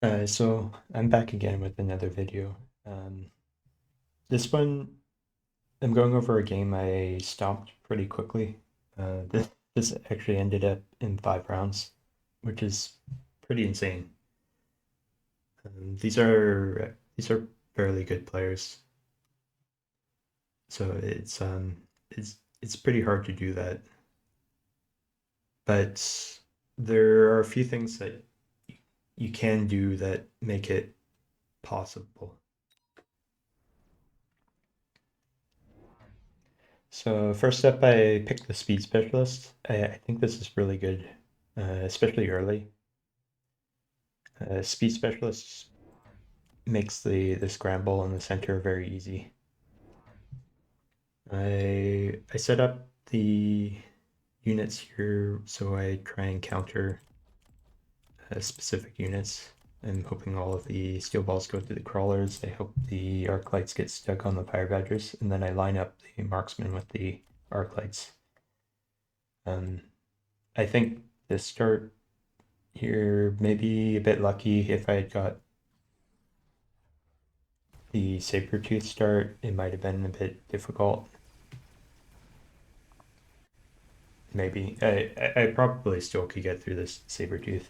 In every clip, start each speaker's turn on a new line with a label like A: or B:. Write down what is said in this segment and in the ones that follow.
A: So I'm back again with another video. This one, I'm going over a game I stopped pretty quickly. This actually ended up in 5 rounds, which is pretty insane. These are fairly good players, so it's pretty hard to do that. But there are a few things that you can do that make it possible. So first up, I picked the speed specialist. I think this is really good, especially early. Speed specialist makes the scramble in the center very easy. I set up the units here so I try and counter specific units. I'm hoping all of the steel balls go to the crawlers. I hope the arc lights get stuck on the fire badgers, and then I line up the marksman with the arc lights. I think this start here maybe a bit lucky. If I had got the saber-tooth start, it might have been a bit difficult. Maybe. I probably still could get through this saber-tooth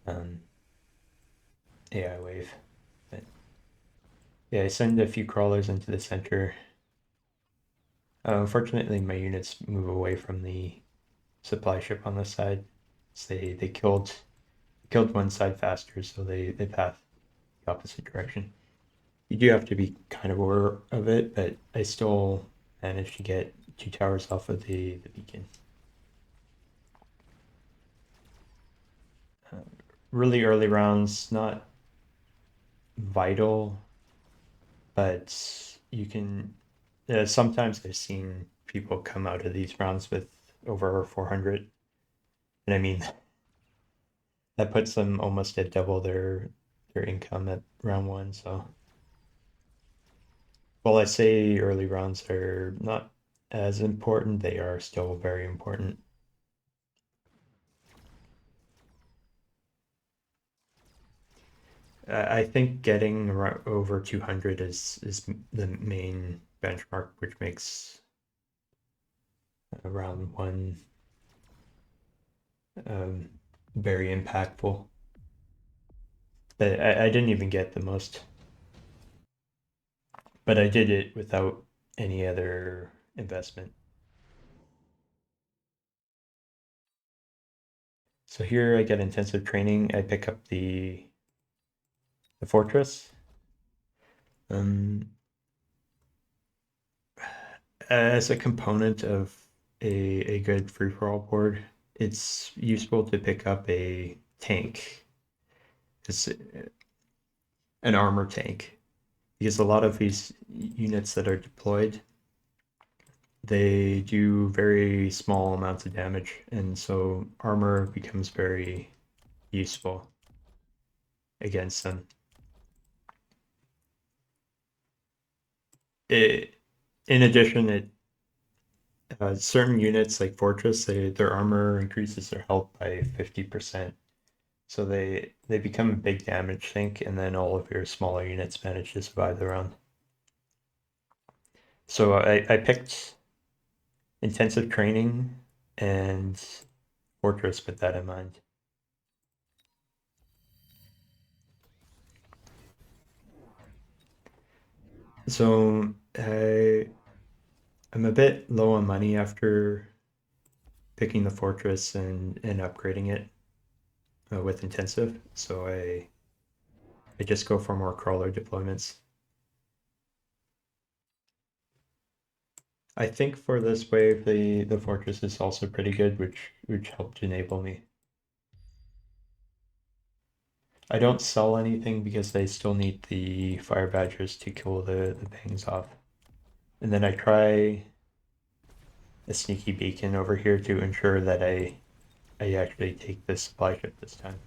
A: um, AI wave. But yeah, I send a few crawlers into the center. Unfortunately, my units move away from the supply ship on this side. So they killed one side faster, so they path the opposite direction. You do have to be kind of aware of it, but I still managed to get 2 towers off of the beacon. Uh, really early rounds, not vital, but you can. Sometimes I've seen people come out of these rounds with over 400, and I mean that puts them almost at double their income at round one. So while I say early rounds are not as important, they are still very important. I think getting over 200 is the main benchmark, which makes round one um, very impactful. But I didn't even get the most, but I did it without any other investment. So here I get intensive training. I pick up the fortress. Um, as a component of a good free-for-all board, it's useful to pick up a tank. It's an armor tank, because a lot of these units that are deployed, they do very small amounts of damage, and so armor becomes very useful against them. It, in addition, certain units like Fortress, their armor increases their health by 50%. So they become a big damage sink, and then all of your smaller units manage to survive the round. So I picked intensive training and Fortress with that in mind. So I'm a bit low on money after picking the Fortress and upgrading it with intensive. So I just go for more crawler deployments. I think for this wave, the Fortress is also pretty good, which helped enable me. I don't sell anything because I still need the fire badgers to kill the bangs off. And then I try a sneaky beacon over here to ensure that I actually take this supply ship this time.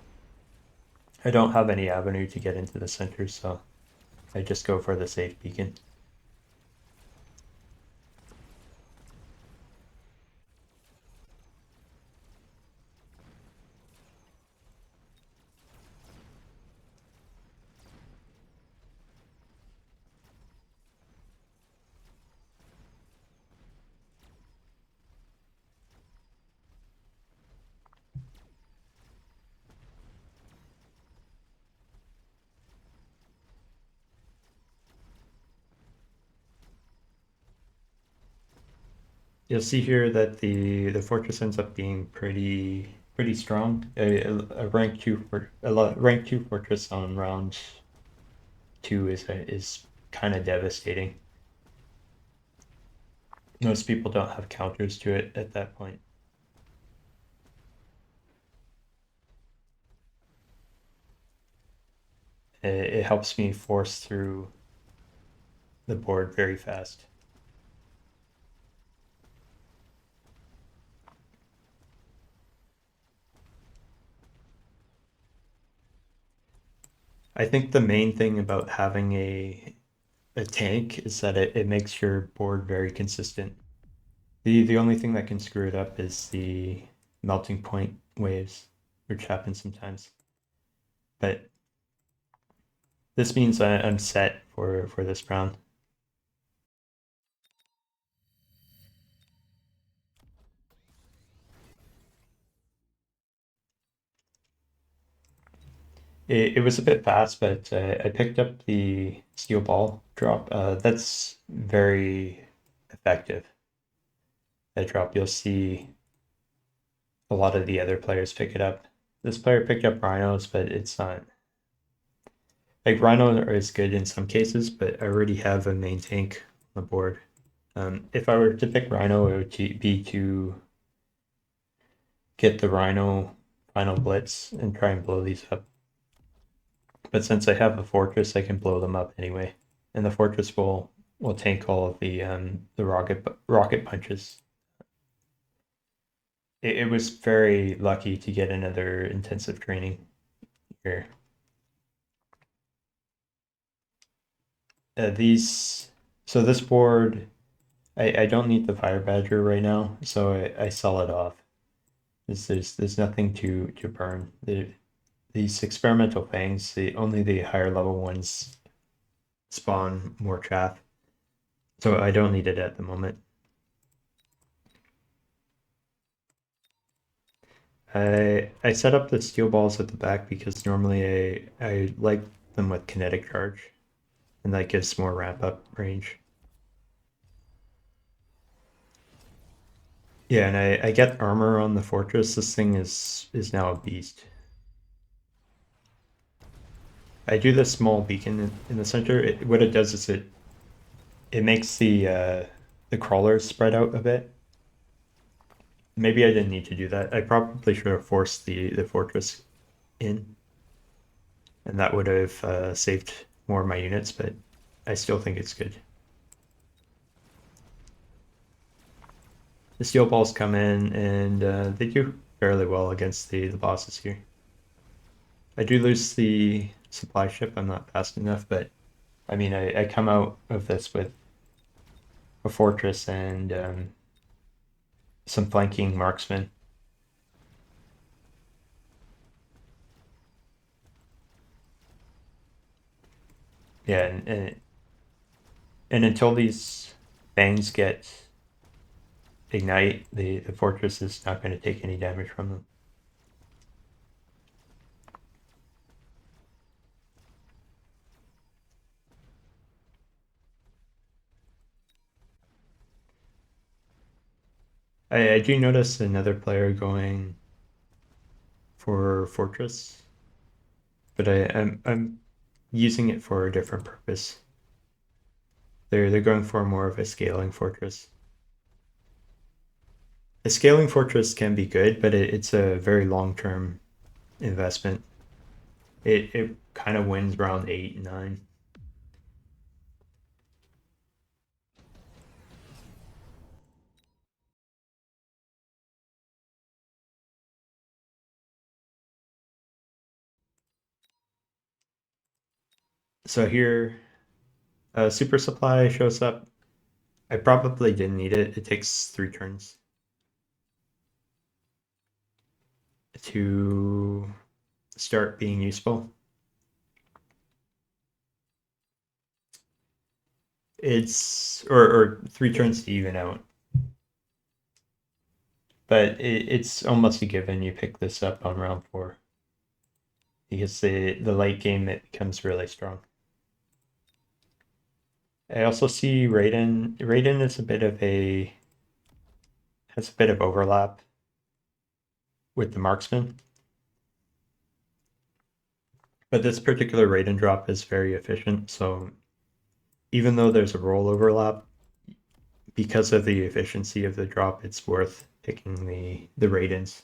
A: I don't have any avenue to get into the center, so I just go for the safe beacon. You'll see here that the fortress ends up being pretty strong. A rank two fortress on round two is kind of devastating. Most people don't have counters to it at that point. It helps me force through the board very fast. I think the main thing about having a tank is that it makes your board very consistent. The only thing that can screw it up is the melting point waves, which happen sometimes. But this means I'm set for this round. It was a bit fast, but I picked up the steel ball drop. That's very effective. That drop, you'll see a lot of the other players pick it up. This player picked up rhinos, but it's not like rhino is good in some cases, but I already have a main tank on the board. If I were to pick rhino, it would be to get the rhino final blitz and try and blow these up. But since I have a fortress, I can blow them up anyway, and the fortress will tank all of the rocket punches. It was very lucky to get another intensive training here. These so this board, I don't need the fire badger right now, so I sell it off. There's nothing to burn. These experimental fangs, only the higher level ones spawn more chaff. So I don't need it at the moment. I set up the steel balls at the back because normally I like them with kinetic charge, and that gives more ramp up range. Yeah, and I get armor on the fortress. This thing is now a beast. I do this small beacon in the center. What it does is it makes the crawlers spread out a bit. Maybe I didn't need to do that. I probably should have forced the fortress in, and that would have saved more of my units, but I still think it's good. The steel balls come in, and they do fairly well against the bosses here. I do lose the supply ship. I'm not fast enough, but I mean, I come out of this with a fortress and some flanking marksmen. Yeah, and until these fangs get ignite, the fortress is not going to take any damage from them. I do notice another player going for fortress, but I'm using it for a different purpose. They're going for more of a scaling fortress. A scaling fortress can be good, but it's a very long-term investment. It kind of wins round 8 and 9. So here, super supply shows up. I probably didn't need it. It takes 3 turns to start being useful. It's or 3 turns to even out. But it's almost a given you pick this up on round 4 because the late game it becomes really strong. I also see Raiden. Raiden is a bit of a has a bit of overlap with the marksman. But this particular raid and drop is very efficient, so even though there's a roll overlap, because of the efficiency of the drop, it's worth picking the raid-ins.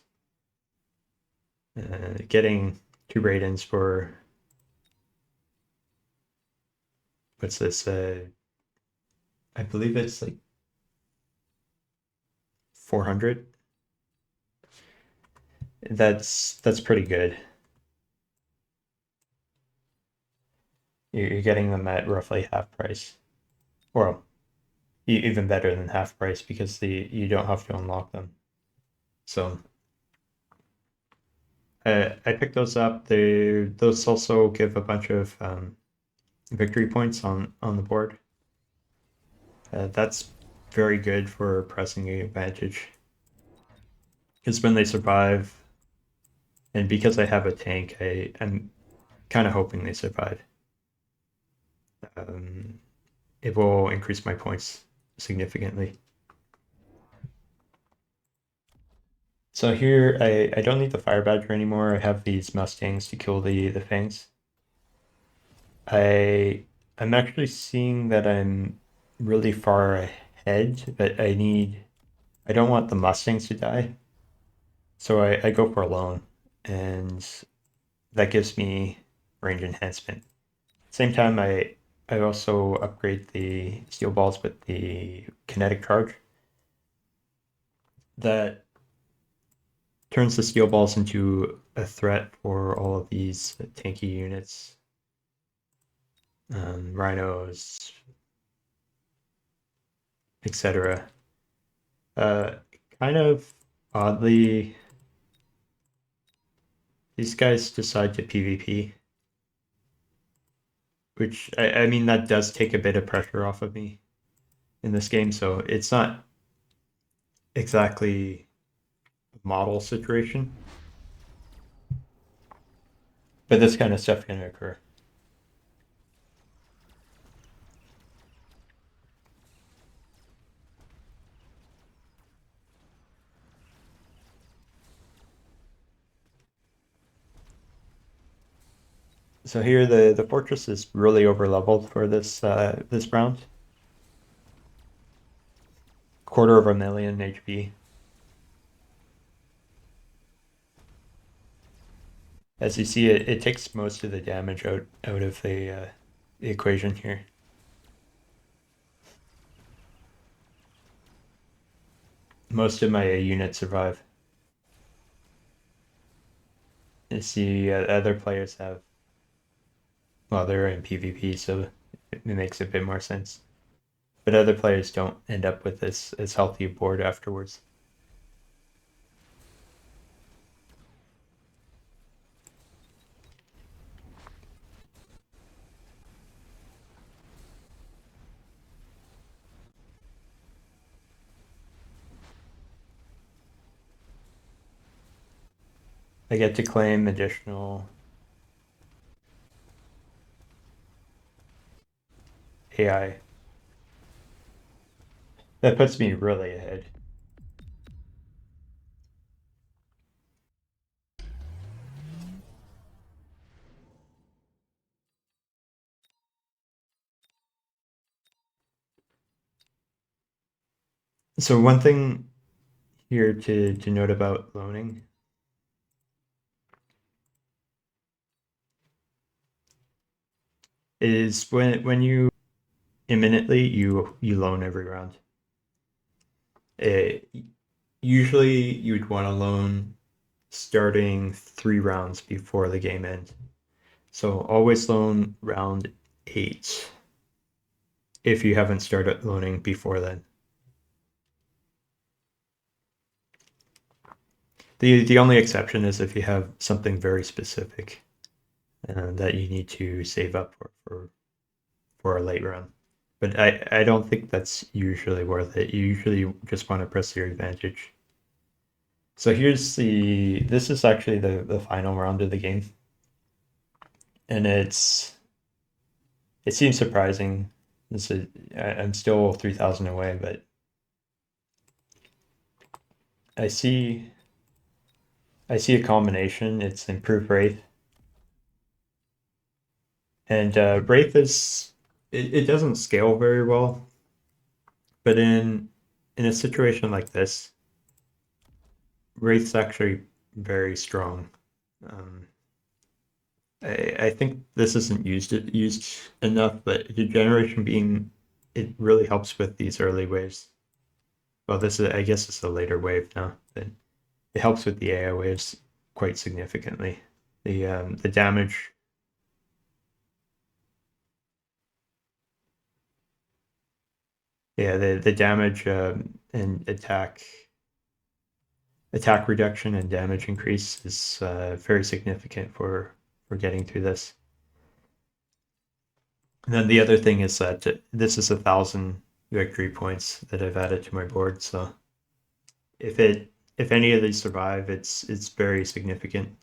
A: Getting 2 raid-ins for, what's this, I believe it's like 400. That's pretty good. You're getting them at roughly half price. Well, even better than half price because you don't have to unlock them. So I picked those up. Those also give a bunch of victory points on the board. That's very good for pressing Advantage. Because when they survive, and because I have a tank, I'm kind of hoping they survive. It will increase my points significantly. So here, I don't need the Fire Badger anymore. I have these Mustangs to kill the Fangs. I'm actually seeing that I'm really far ahead, but I don't want the Mustangs to die. So I go for a lone, and that gives me range enhancement. Same time, I also upgrade the steel balls with the kinetic charge. That turns the steel balls into a threat for all of these tanky units. Rhinos, etc. Kind of oddly, these guys decide to PvP, which I mean that does take a bit of pressure off of me in this game, so it's not exactly a model situation, but this kind of stuff can occur. So here the fortress is really over leveled for this this round. 250,000 HP. As you see, it takes most of the damage out of the equation here. Most of my units survive. You see, other players have, well, they're in PvP, so it makes a bit more sense. But other players don't end up with this as healthy a board afterwards. I get to claim additional AI. That puts me really ahead. So one thing here to note about loaning is when you imminently you loan every round. Usually you would want to loan starting 3 rounds before the game ends. So always loan round 8 if you haven't started loaning before then. The only exception is if you have something very specific that you need to save up for a late round. But I don't think that's usually worth it. You usually just want to press your advantage. So this is actually the final round of the game. And it seems surprising. I'm still 3,000 away, but I see a combination. It's improved Wraith. And Wraith is it doesn't scale very well, but in a situation like this, Wraith's actually very strong. Um, I think this isn't used enough, but Degeneration Beam it really helps with these early waves. Well, this is I guess it's a later wave now, but it helps with the AI waves quite significantly. The damage, yeah, the damage and attack reduction and damage increase is very significant for getting through this. And then the other thing is that this is 1,000 victory points that I've added to my board. So if any of these survive, it's very significant.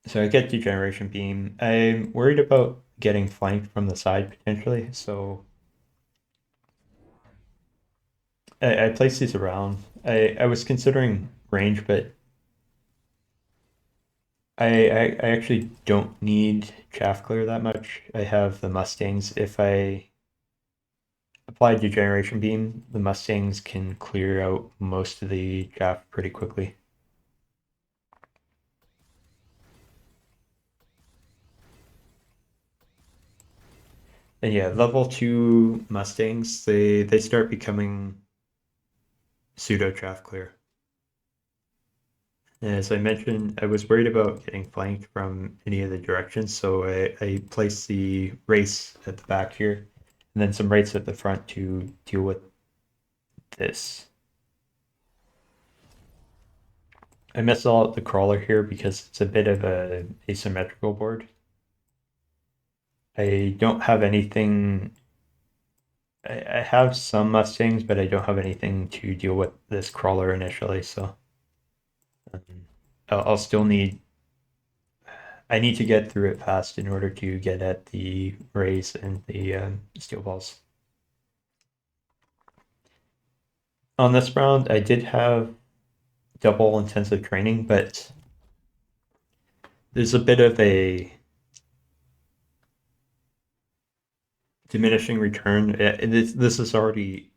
A: So I get Degeneration Beam. I'm worried about getting flanked from the side potentially. So I place these around. I was considering range, but I actually don't need chaff clear that much. I have the Mustangs. If I apply Degeneration Beam, the Mustangs can clear out most of the chaff pretty quickly. And yeah, level 2 Mustangs, they start becoming pseudo chaff clear. As I mentioned, I was worried about getting flanked from any of the directions, so I placed the race at the back here, and then some rates at the front to deal with this. I missed out the crawler here because it's a bit of a asymmetrical board. I don't have anything. I have some Mustangs, but I don't have anything to deal with this crawler initially, so um, I'll still need. I need to get through it fast in order to get at the rays and the steel balls. On this round, I did have double intensive training, but there's a bit of a diminishing return. This is already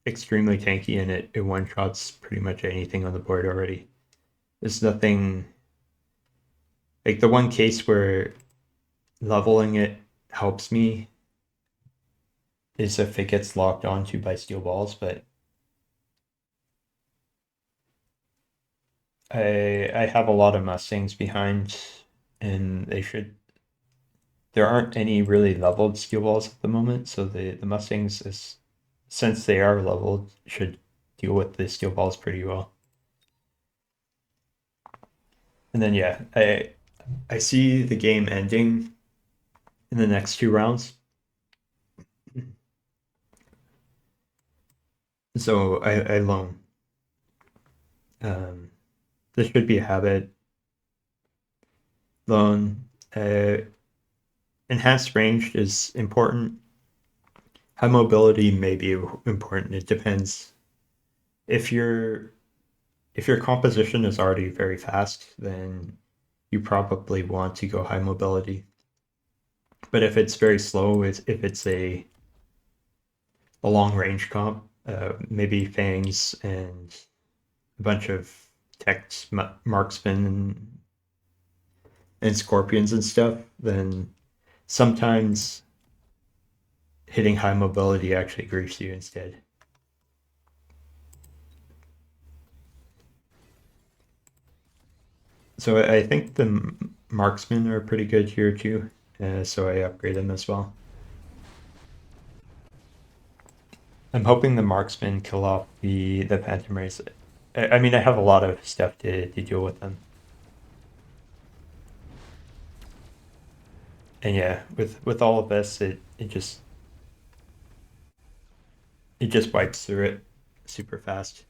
A: extremely tanky and it one-shots pretty much anything on the board already. There's nothing like the one case where leveling it helps me is if it gets locked onto by steel balls, but I have a lot of Mustangs behind and there aren't any really leveled steel balls at the moment, so the Mustangs is since they are leveled should deal with the steel balls pretty well. And then yeah, I see the game ending in the next 2 rounds. So I loan. Um, this should be a habit. Loan. Enhanced range is important. High mobility may be important. It depends. If your composition is already very fast, then you probably want to go high mobility. But if it's very slow, if it's a long range comp, maybe fangs and a bunch of techs, marksmen and scorpions and stuff, then sometimes hitting high mobility actually griefs you instead. So I think the marksmen are pretty good here too, so I upgrade them as well. I'm hoping the marksmen kill off the phantom race. I mean, I have a lot of stuff to deal with them. And yeah, with all of this, it just wipes through it super fast.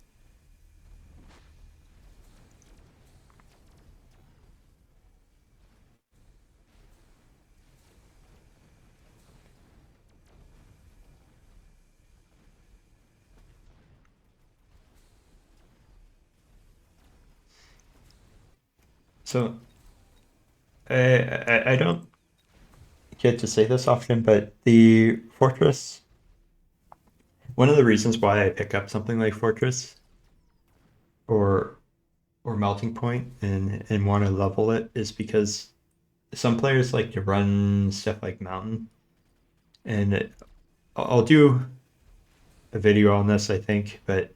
A: So I don't get to say this often, but the Fortress, one of the reasons why I pick up something like Fortress or Melting Point and want to level it is because some players like to run stuff like Mountain, and I'll do a video on this, I think, but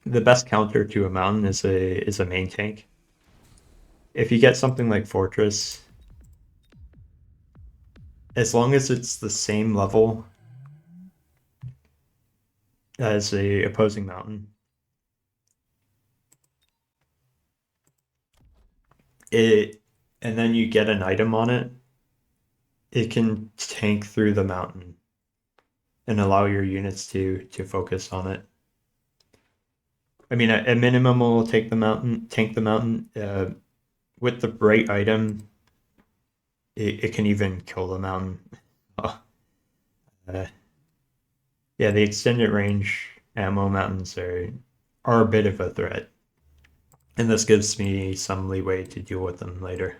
A: the best counter to a Mountain is a main tank. If you get something like Fortress, as long as it's the same level as a opposing Mountain, it and then you get an item on it, it can tank through the mountain and allow your units to focus on it. I mean, at minimum, will take the mountain, tank the mountain. With the right item, it can even kill the mountain. Oh, yeah, the extended range ammo mountains are a bit of a threat, and this gives me some leeway to deal with them later.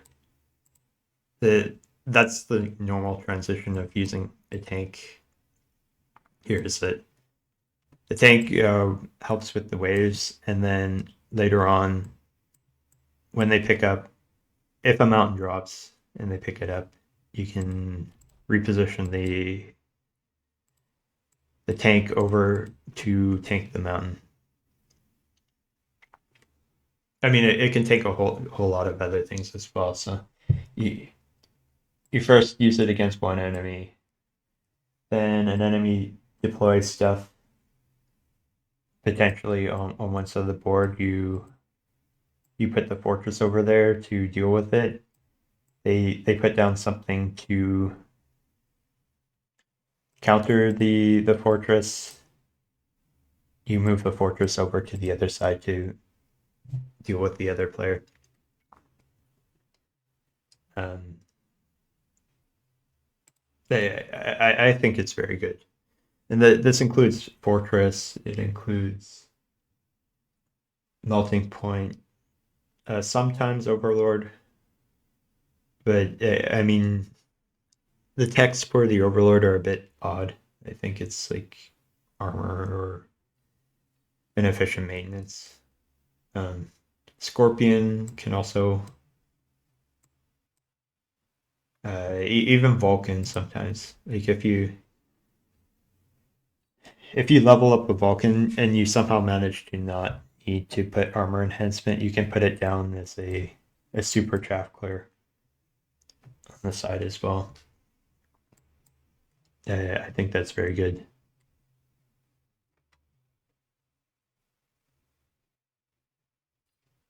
A: The That's the normal transition of using a tank. Here is that the tank helps with the waves, and then later on, when they pick up, if a mountain drops and they pick it up, you can reposition the tank over to tank the mountain. I mean, it can take a whole lot of other things as well. So you you first use it against one enemy, then an enemy deploys stuff potentially on one side of the board. You put the fortress over there to deal with it. They put down something to counter the fortress. You move the fortress over to the other side to deal with the other player. Um, I think it's very good, and this includes fortress. It includes melting point, sometimes overlord, but I mean the texts for the overlord are a bit odd. I think it's like armor or inefficient maintenance. Um, Scorpion can also, even Vulcan sometimes. Like if you level up a Vulcan and you somehow manage to not need to put armor enhancement, you can put it down as a super chaff clear on the side as well. I think that's very good.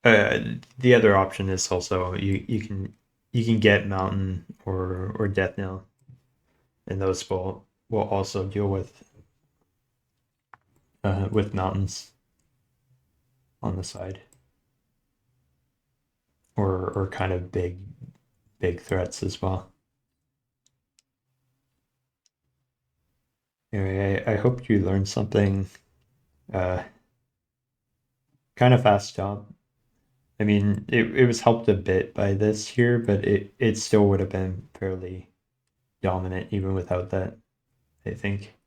A: The other option is also you can get Mountain or Death Knell, and those will also deal with mountains on the side, or kind of big threats as well. Anyway, I hope you learned something. Uh, Kind of fast job. I mean, it was helped a bit by this here, but it still would have been fairly dominant even without that, I think.